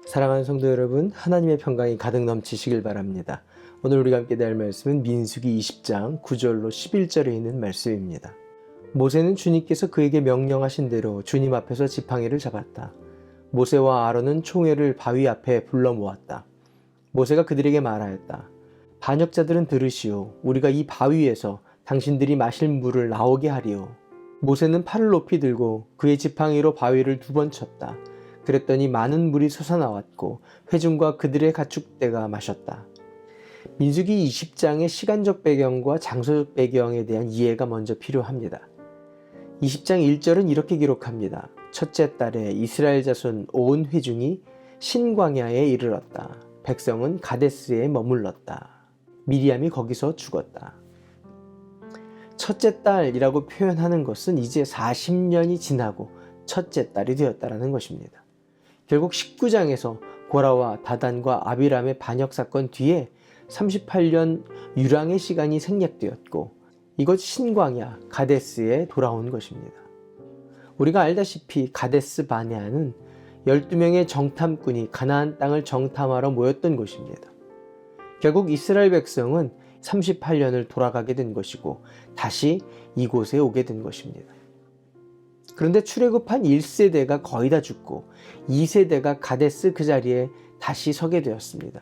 사랑하는 성도 여러분, 하나님의 평강이 가득 넘치시길 바랍니다. 오늘 우리가 함께 될 말씀은 민수기 20장 9절로 11절에 있는 말씀입니다. 모세는 주님께서 그에게 명령하신 대로 주님 앞에서 지팡이를 잡았다. 모세와 아론은 총회를 바위 앞에 불러 모았다. 모세가 그들에게 말하였다. 반역자들은 들으시오. 우리가 이 바위에서 당신들이 마실 물을 나오게 하리오. 모세는 팔을 높이 들고 그의 지팡이로 바위를 2번 쳤다. 그랬더니 많은 물이 솟아나왔고 회중과 그들의 가축대가 마셨다. 민수기 20장의 시간적 배경과 장소적 배경에 대한 이해가 먼저 필요합니다. 20장 1절은 이렇게 기록합니다. 첫째 달에 이스라엘 자손 온 회중이 신광야에 이르렀다. 백성은 가데스에 머물렀다. 미리암이 거기서 죽었다. 첫째 달이라고 표현하는 것은 이제 40년이 지나고 첫째 달이 되었다는 것입니다. 결국 19장에서 고라와 다단과 아비람의 반역 사건 뒤에 38년 유랑의 시간이 생략되었고 이것 신광야 가데스에 돌아온 것입니다. 우리가 알다시피 가데스 바네아는 12명의 정탐꾼이 가나안 땅을 정탐하러 모였던 곳입니다. 결국 이스라엘 백성은 38년을 돌아가게 된 것이고 다시 이곳에 오게 된 것입니다. 그런데 출애굽한 1세대가 거의 다 죽고 2세대가 가데스 그 자리에 다시 서게 되었습니다.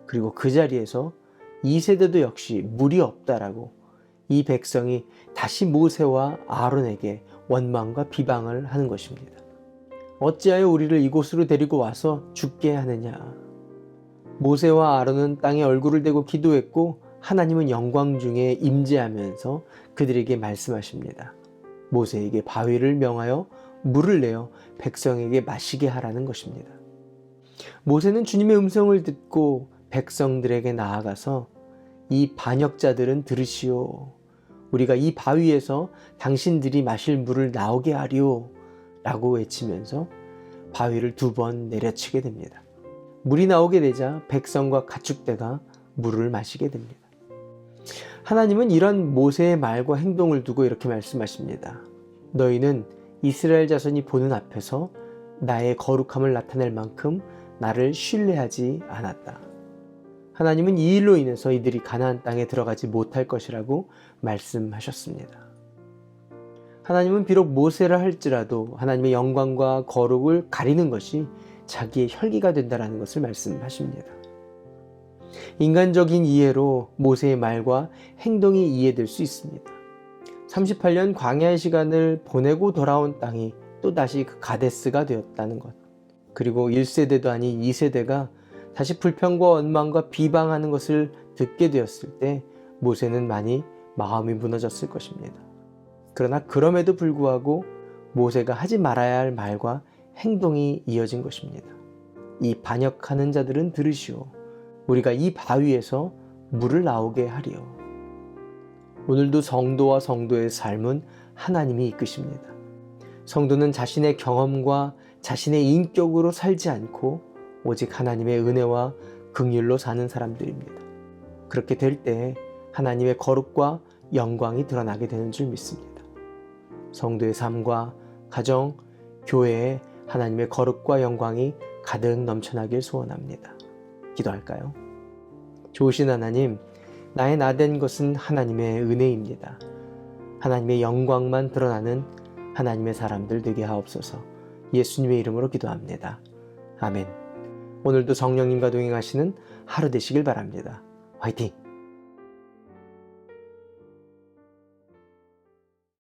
그리고 그 자리에서 2세대도 역시 물이 없다라고 이 백성이 다시 모세와 아론에게 원망과 비방을 하는 것입니다. 어찌하여 우리를 이곳으로 데리고 와서 죽게 하느냐. 모세와 아론은 땅에 얼굴을 대고 기도했고 하나님은 영광 중에 임재하면서 그들에게 말씀하십니다. 모세에게 바위를 명하여 물을 내어 백성에게 마시게 하라는 것입니다. 모세는 주님의 음성을 듣고 백성들에게 나아가서 이 반역자들은 들으시오. 우리가 이 바위에서 당신들이 마실 물을 나오게 하리오 라고 외치면서 바위를 2번 내려치게 됩니다. 물이 나오게 되자 백성과 가축대가 물을 마시게 됩니다. 하나님은 이런 모세의 말과 행동을 두고 이렇게 말씀하십니다. 너희는 이스라엘 자손이 보는 앞에서 나의 거룩함을 나타낼 만큼 나를 신뢰하지 않았다. 하나님은 이 일로 인해서 이들이 가나안 땅에 들어가지 못할 것이라고 말씀하셨습니다. 하나님은 비록 모세라 할지라도 하나님의 영광과 거룩을 가리는 것이 자기의 혈기가 된다는 것을 말씀하십니다. 인간적인 이해로 모세의 말과 행동이 이해될 수 있습니다. 38년 광야의 시간을 보내고 돌아온 땅이 또다시 그 가데스가 되었다는 것. 그리고 1세대도 아닌 2세대가 다시 불평과 원망과 비방하는 것을 듣게 되었을 때 모세는 많이 마음이 무너졌을 것입니다. 그러나 그럼에도 불구하고 모세가 하지 말아야 할 말과 행동이 이어진 것입니다. 이 반역하는 자들은 들으시오. 우리가 이 바위에서 물을 나오게 하리오. 오늘도 성도와 성도의 삶은 하나님이 이끄십니다. 성도는 자신의 경험과 자신의 인격으로 살지 않고 오직 하나님의 은혜와 긍휼로 사는 사람들입니다. 그렇게 될 때 하나님의 거룩과 영광이 드러나게 되는 줄 믿습니다. 성도의 삶과 가정, 교회에 하나님의 거룩과 영광이 가득 넘쳐나길 소원합니다. 기도할까요? 좋으신 하나님, 나의 나된 것은 하나님의 은혜입니다. 하나님의 영광만 드러나는 하나님의 사람들 되게 하옵소서. 예수님의 이름으로 기도합니다. 아멘. 오늘도 성령님과 동행하시는 하루 되시길 바랍니다. 화이팅!